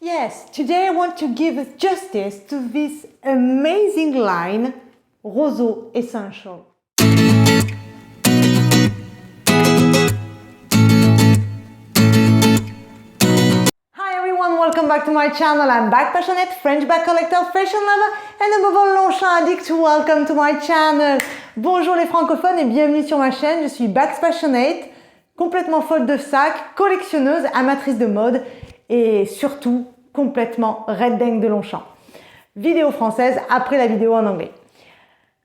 Yes, today I want to give justice to this amazing line, Roseau Essential. Hi everyone, welcome back to my channel. I'm bag passionate, French bag collector, fashion lover, and above all, Longchamp addict. Welcome to my channel. Bonjour les francophones et bienvenue sur ma chaîne. Je suis bags passionate, complètement folle de sacs, collectionneuse, amatrice de mode et surtout complètement red dingue de Longchamp. Vidéo française après la vidéo en anglais.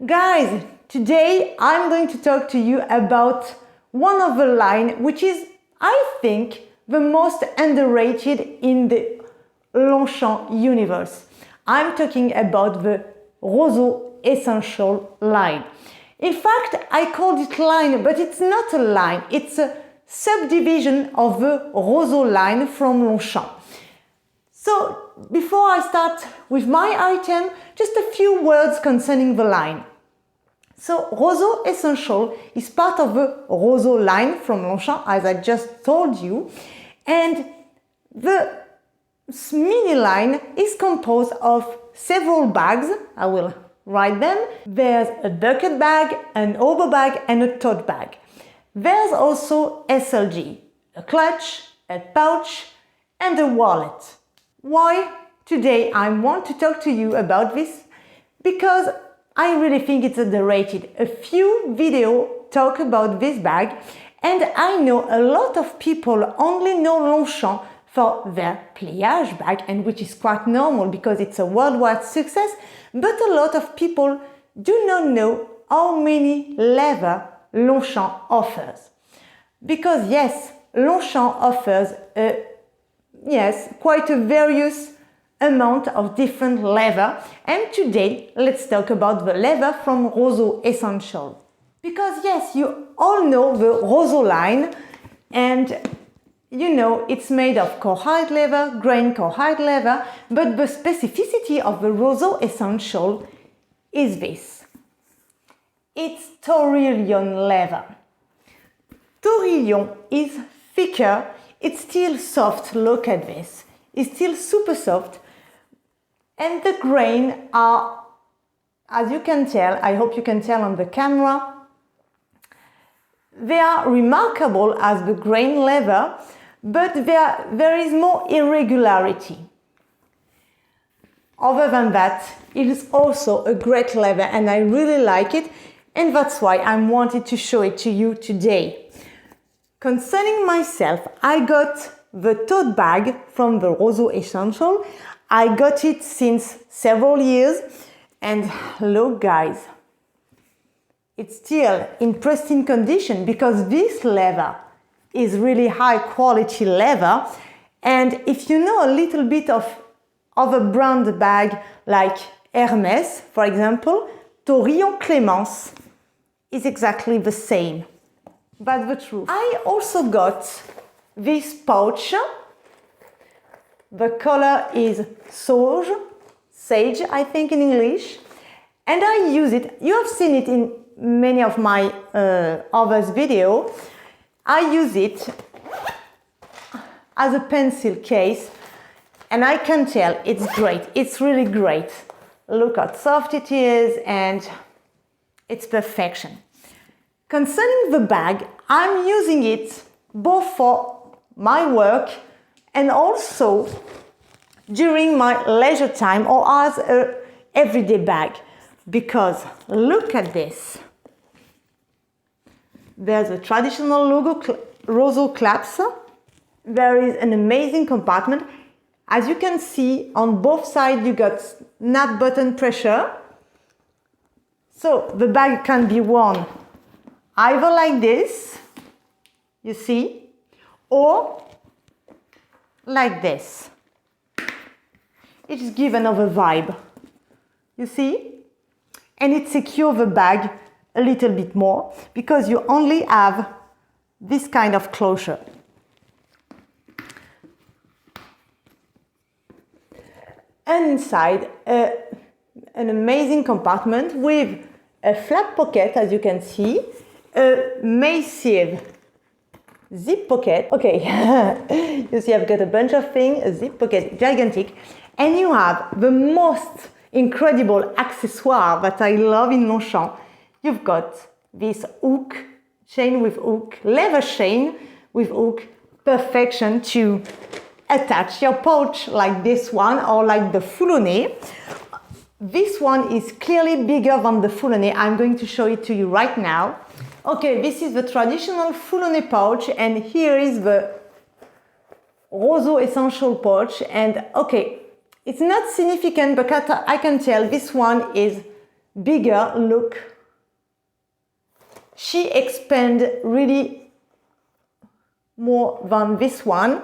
Guys, today I'm going to talk to you about one of the line which is, I think, the most underrated in the Longchamp universe. I'm talking about the Roseau Essential line. In fact, I called it line, but it's not a line. It's a subdivision of the Roseau line from Longchamp. So, before I start with my item, just a few words concerning the line. So, Roseau Essential is part of the Roseau line from Longchamp, as I just told you, and the mini line is composed of several bags. I will write them. There's a bucket bag, an obo bag, and a tote bag. There's also SLG, a clutch, a pouch, and a wallet. Why today I want to talk to you about this? Because I really think it's underrated. A few videos talk about this bag, and I know a lot of people only know Longchamp for their pliage bag, and which is quite normal because it's a worldwide success, but a lot of people do not know how many leather Longchamp offers. Because yes, Longchamp offers quite a various amount of different leather, and today let's talk about the leather from Roseau Essential. Because yes, you all know the Roseau line, and you know it's made of cowhide leather, grain cowhide leather, but the specificity of the Roseau Essential is this. It's Tourillion leather. Tourillion is thicker, it's still soft, look at this. It's still super soft, and the grain are, as you can tell, I hope you can tell on the camera, they are remarkable as the grain leather, but there is more irregularity. Other than that, it is also a great leather and I really like it, and that's why I wanted to show it to you today. Concerning myself, I got the tote bag from the Roseau Essential. I got it since several years, and look guys, it's still in pristine condition because this leather is really high quality leather. And if you know a little bit of a brand bag like Hermès, for example, Tourillion Clémence is exactly the same. That's the truth. I also got this pouch. The color is sage, I think in English, and I use it. You have seen it in many of my others video. I use it as a pencil case, and I can tell it's great. It's really great. Look how soft it is, and it's perfection. Concerning the bag, I'm using it both for my work and also during my leisure time or as an everyday bag, because look at this. There's a traditional logo Roseau clasp. There is an amazing compartment. As you can see, on both sides you got snap button pressure. So the bag can be worn either like this, you see, or like this. It just gives another vibe, you see? And it secures the bag a little bit more because you only have this kind of closure. And inside, an amazing compartment with a flap pocket, as you can see, a massive zip pocket. Okay, you see I've got a bunch of things, a zip pocket, gigantic. And you have the most incredible accessoire that I love in Longchamp. You've got this hook, chain with hook, leather chain with hook, perfection to attach your pouch like this one or like the Foulonnet. This one is clearly bigger than the Foulonnet. I'm going to show it to you right now. Okay, this is the traditional Foulonnet pouch and here is the Roseau Essential pouch. And okay, it's not significant, but I can tell this one is bigger. Look, she expands really more than this one.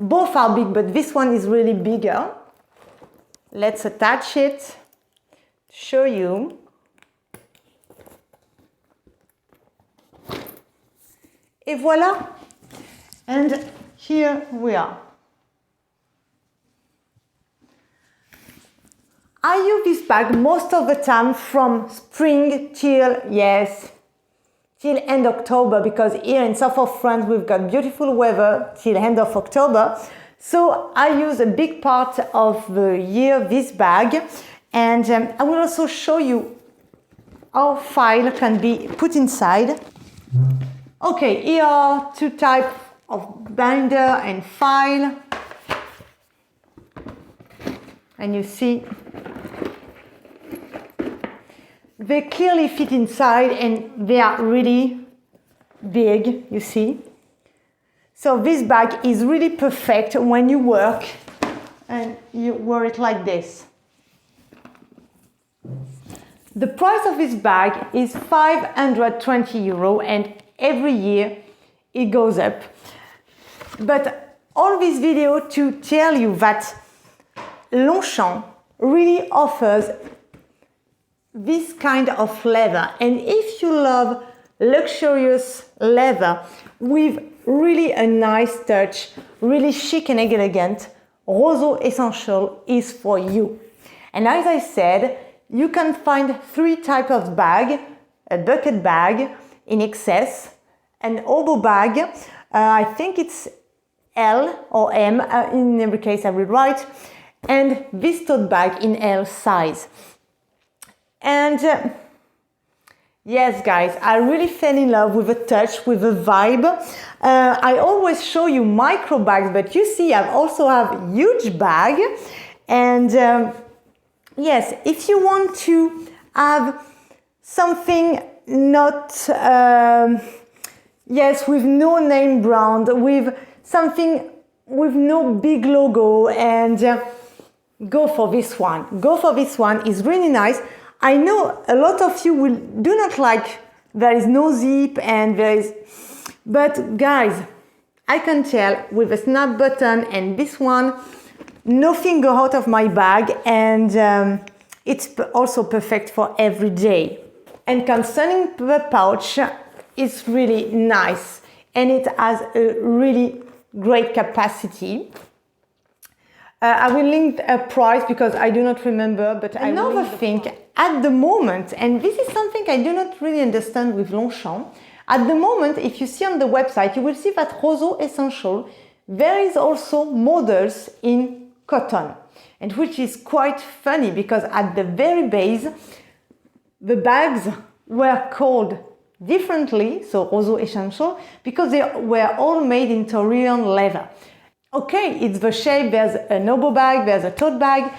Both are big, but this one is really bigger. Let's attach it to show you. Et voila. And here we are. I use this bag most of the time from spring till, yes, till end October, because here in south of France we've got beautiful weather till end of October. So I use a big part of the year this bag, and I will also show you how file can be put inside. Okay, here are two types of binder and file, and you see they clearly fit inside and they are really big, you see. So this bag is really perfect when you work and you wear it like this. The price of this bag is 520 euro and every year it goes up. But all this video to tell you that Longchamp really offers this kind of leather, and if you love luxurious leather with really a nice touch, really chic and elegant, Roseau Essential is for you. And as I said, you can find three types of bag: a bucket bag in excess, an oboe bag, I think it's L or M, in every case I will write, and this tote bag in L size. And yes, guys, I really fell in love with the touch, with the vibe. I always show you micro bags, but you see I also have huge bag. And yes, if you want to have something not, yes, with no name brand, with something with no big logo, and go for this one. Go for this one, it's really nice. I know a lot of you do not like, there is no zip and there is, but guys, I can tell with a snap button and this one, nothing go out of my bag, and it's also perfect for every day. And concerning the pouch, it's really nice and it has a really great capacity. I will link a price because I do not remember, but another thing at the moment, and this is something I do not really understand with Longchamp, at the moment, if you see on the website, you will see that Roseau Essential, there is also models in cotton, and which is quite funny because at the very base, the bags were called differently, so Roseau Essential, because they were all made in Tyrian leather. Okay, it's the shape, there's an oboe bag, there's a tote bag,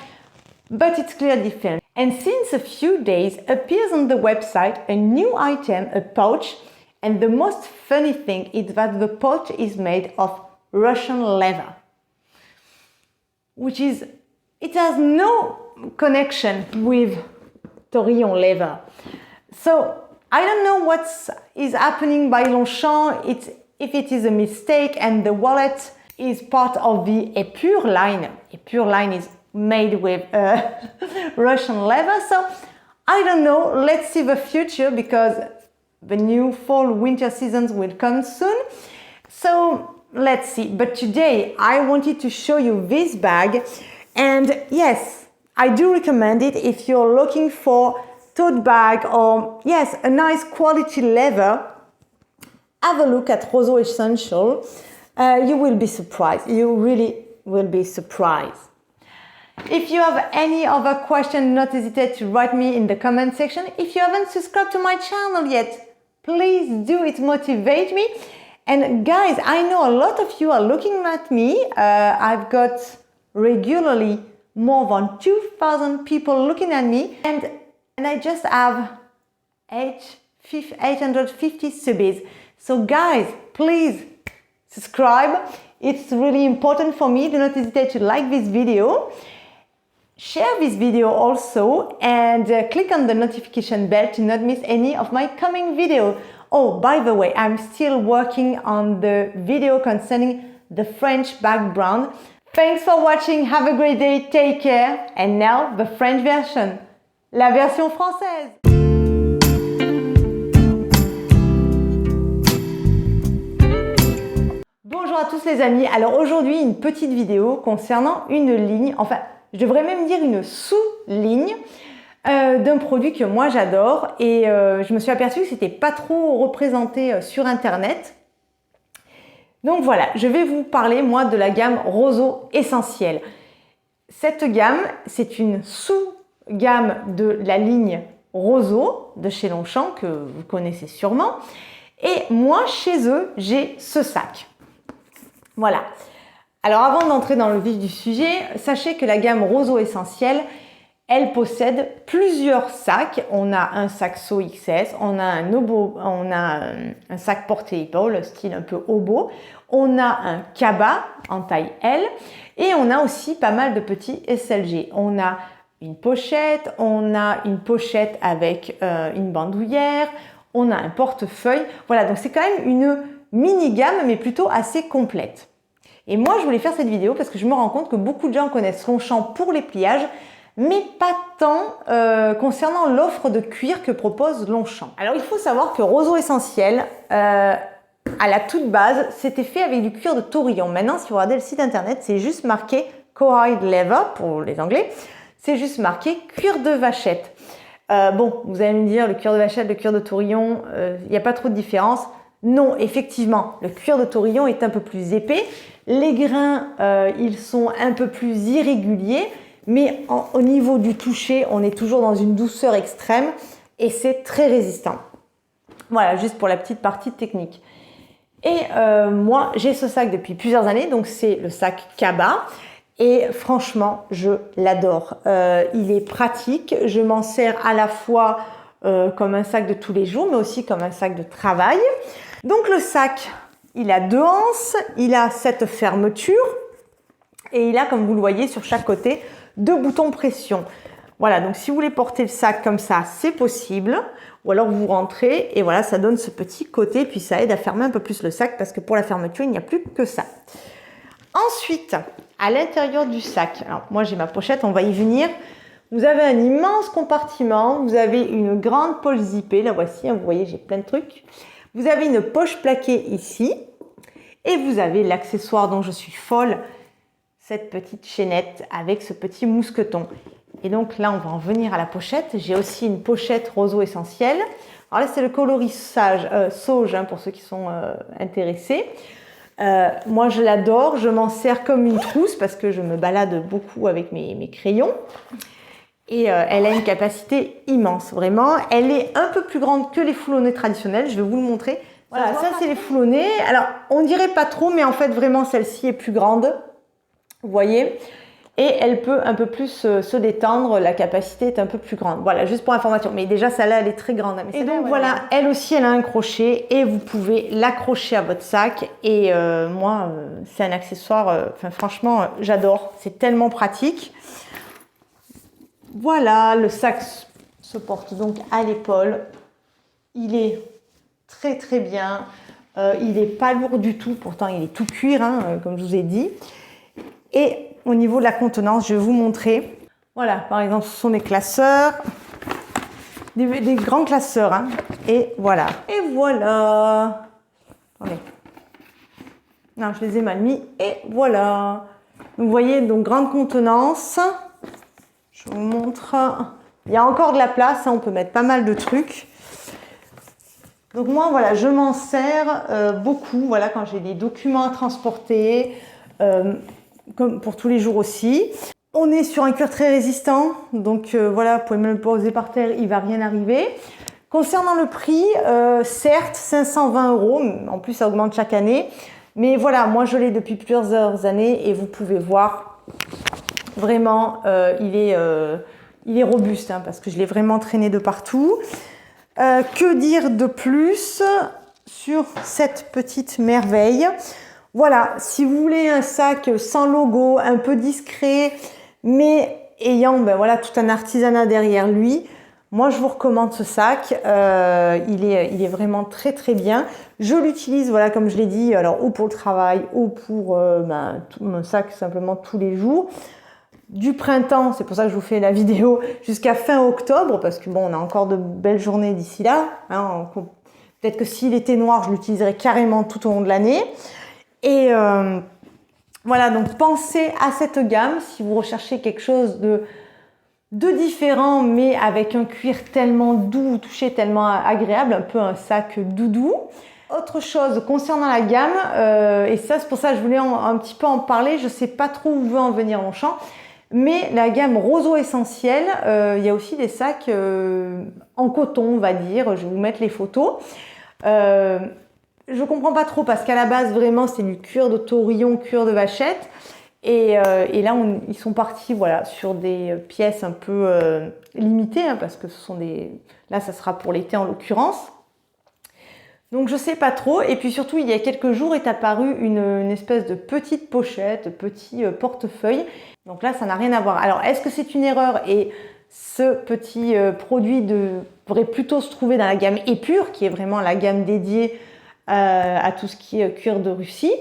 but it's clearly different. And since a few days appears on the website a new item, a pouch, and the most funny thing is that the pouch is made of Russian leather, which is, it has no connection with Tyrian leather. So I don't know what is happening by Longchamp, if it is a mistake and the wallet is part of the Epure line. Epure line is made with Russian leather, so I don't know, let's see the future because the new fall winter seasons will come soon, so let's see. But today I wanted to show you this bag, and yes, I do recommend it if you're looking for tote bag or yes, a nice quality leather. have a look at Roseau Essential. You will be surprised. You really will be surprised. If you have any other question, not hesitate to write me in the comment section. If you haven't subscribed to my channel yet, please do. It motivates me. And guys, I know a lot of you are looking at me. I've got regularly more than 2,000 people looking at me, and I just have 850 subs. So guys, please subscribe. It's really important for me. Do not hesitate to like this video. Share this video also, and click on the notification bell to not miss any of my coming videos. Oh, by the way, I'm still working on the video concerning the French background. Thanks for watching, have a great day, take care. And now the French version, la version française. Bonjour à tous les amis, alors aujourd'hui une petite vidéo concernant une ligne, enfin je devrais même dire une sous-ligne d'un produit que moi j'adore, et je me suis aperçue que c'était pas trop représenté sur internet. Donc voilà, je vais vous parler moi de la gamme Roseau Essentiel. Cette gamme, c'est une sous-gamme de la ligne Roseau de chez Longchamp que vous connaissez sûrement, et moi chez eux j'ai ce sac. Voilà. Alors avant d'entrer dans le vif du sujet, sachez que la gamme Roseau Essentiel, elle possède plusieurs sacs. On a un sac SO XS, on a un sac porte-épaule, style un peu hobo, on a un cabas en taille L, et on a aussi pas mal de petits SLG. On a une pochette avec une bandoulière, on a un portefeuille. Voilà, donc c'est quand même une mini-gamme, mais plutôt assez complète. Et moi, je voulais faire cette vidéo parce que je me rends compte que beaucoup de gens connaissent Longchamp pour les pliages, mais pas tant concernant l'offre de cuir que propose Longchamp. Alors, il faut savoir que Roseau Essentiel, à la toute base, c'était fait avec du cuir de taurillon. Maintenant, si vous regardez le site internet, c'est juste marqué Cowhide Leather pour les Anglais. C'est juste marqué cuir de vachette. Bon, vous allez me dire, le cuir de vachette, le cuir de taurillon, il n'y a pas trop de différence. Non, effectivement, le cuir de taurillon est un peu plus épais. Les grains, ils sont un peu plus irréguliers, mais au niveau du toucher, on est toujours dans une douceur extrême et c'est très résistant. Voilà, juste pour la petite partie technique. Et moi, j'ai ce sac depuis plusieurs années, donc c'est le sac cabas. Et franchement, je l'adore. Il est pratique, je m'en sers à la fois comme un sac de tous les jours, mais aussi comme un sac de travail. Donc le sac, il a deux anses, il a cette fermeture et il a, comme vous le voyez, sur chaque côté, deux boutons pression. Voilà, donc si vous voulez porter le sac comme ça, c'est possible. Ou alors vous rentrez et voilà, ça donne ce petit côté, puis ça aide à fermer un peu plus le sac parce que pour la fermeture, il n'y a plus que ça. Ensuite, à l'intérieur du sac, alors moi j'ai ma pochette, on va y venir. Vous avez un immense compartiment, vous avez une grande poche zippée, la voici, hein, vous voyez, j'ai plein de trucs. Vous avez une poche plaquée ici et vous avez l'accessoire dont je suis folle, cette petite chaînette avec ce petit mousqueton. Et donc là, on va en venir à la pochette. J'ai aussi une pochette Roseau Essentiel. Alors là, c'est le colorissage sauge hein, pour ceux qui sont intéressés. Moi, je l'adore. Je m'en sers comme une trousse parce que je me balade beaucoup avec mes crayons. Et elle a une capacité immense, vraiment. Elle est un peu plus grande que les foulonnais traditionnels. Je vais vous le montrer. Voilà, ça c'est les foulonnais. Alors, on dirait pas trop, mais en fait, vraiment, celle-ci est plus grande. Vous voyez? Et elle peut un peu plus se détendre. La capacité est un peu plus grande. Voilà, juste pour information. Mais déjà, celle-là, elle est très grande. Et donc, voilà, elle aussi, elle a un crochet. Et vous pouvez l'accrocher à votre sac. Et moi, c'est un accessoire, franchement, j'adore. C'est tellement pratique. Voilà, le sac se porte donc à l'épaule. Il est très très bien. Il n'est pas lourd du tout. Pourtant, il est tout cuir, hein, comme je vous ai dit. Et au niveau de la contenance, je vais vous montrer. Voilà, par exemple, ce sont des classeurs. Des grands classeurs. Hein. Et voilà. Et voilà. Attendez. Non, je les ai mal mis. Et voilà. Donc, vous voyez, donc grande contenance. Je vous montre. Il y a encore de la place, hein, on peut mettre pas mal de trucs. Donc moi, voilà, je m'en sers beaucoup, voilà, quand j'ai des documents à transporter, comme pour tous les jours aussi. On est sur un cuir très résistant, donc voilà, vous pouvez même le poser par terre, il ne va rien arriver. Concernant le prix, certes, 520 €, en plus ça augmente chaque année, mais voilà, moi je l'ai depuis plusieurs années et vous pouvez voir, vraiment, il est robuste, hein, parce que je l'ai vraiment traîné de partout. Que dire de plus sur cette petite merveille? Voilà, si vous voulez un sac sans logo, un peu discret, mais ayant voilà, tout un artisanat derrière lui, moi je vous recommande ce sac. Il est vraiment très très bien. Je l'utilise, voilà, comme je l'ai dit, alors ou pour le travail ou pour mon sac simplement tous les jours. Du printemps, c'est pour ça que je vous fais la vidéo, jusqu'à fin octobre, parce que bon, on a encore de belles journées d'ici là. Hein, peut-être que s'il était noir, je l'utiliserai carrément tout au long de l'année. Et voilà, donc pensez à cette gamme si vous recherchez quelque chose de différent, mais avec un cuir tellement doux, touché tellement agréable, un peu un sac doudou. Autre chose concernant la gamme, et ça c'est pour ça que je voulais un petit peu en parler, je ne sais pas trop où veut en venir Longchamp. Mais la gamme Roseau Essentiel, il y a aussi des sacs en coton, on va dire. Je vais vous mettre les photos. Je ne comprends pas trop parce qu'à la base, vraiment, c'est du cuir de taurillon, cuir de vachette. Et là, ils sont partis voilà, sur des pièces un peu limitées, hein, parce que ce sont des... Là, ça sera pour l'été en l'occurrence. Donc je sais pas trop, et puis surtout il y a quelques jours est apparue une espèce de petite pochette, petit portefeuille. Donc là ça n'a rien à voir. Alors est-ce que c'est une erreur et ce petit produit devrait plutôt se trouver dans la gamme Épure, qui est vraiment la gamme dédiée à tout ce qui est cuir de Russie?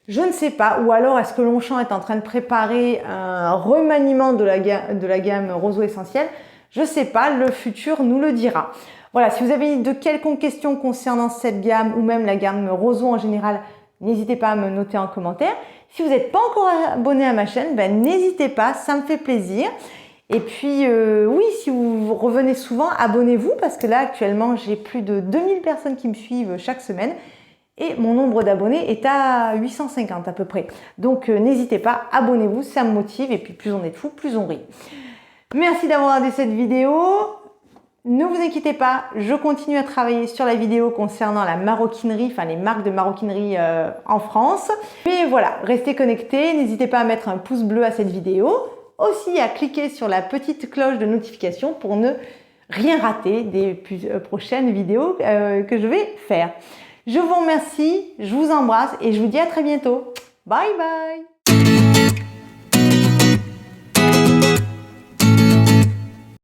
Je ne sais pas, ou alors est-ce que Longchamp est en train de préparer un remaniement de la gamme Roseau Essentiel? Je ne sais pas, le futur nous le dira. Voilà, si vous avez de quelconques questions concernant cette gamme ou même la gamme Roseau en général, n'hésitez pas à me noter en commentaire. Si vous n'êtes pas encore abonné à ma chaîne, n'hésitez pas, ça me fait plaisir. Et puis oui, si vous revenez souvent, abonnez-vous parce que là actuellement j'ai plus de 2000 personnes qui me suivent chaque semaine et mon nombre d'abonnés est à 850 à peu près. Donc n'hésitez pas, abonnez-vous, ça me motive et puis plus on est de fous, plus on rit. Merci d'avoir regardé cette vidéo. Ne vous inquiétez pas, je continue à travailler sur la vidéo concernant la maroquinerie, enfin les marques de maroquinerie en France. Mais voilà, restez connectés, n'hésitez pas à mettre un pouce bleu à cette vidéo, aussi à cliquer sur la petite cloche de notification pour ne rien rater des prochaines vidéos que je vais faire. Je vous remercie, je vous embrasse et je vous dis à très bientôt. Bye bye!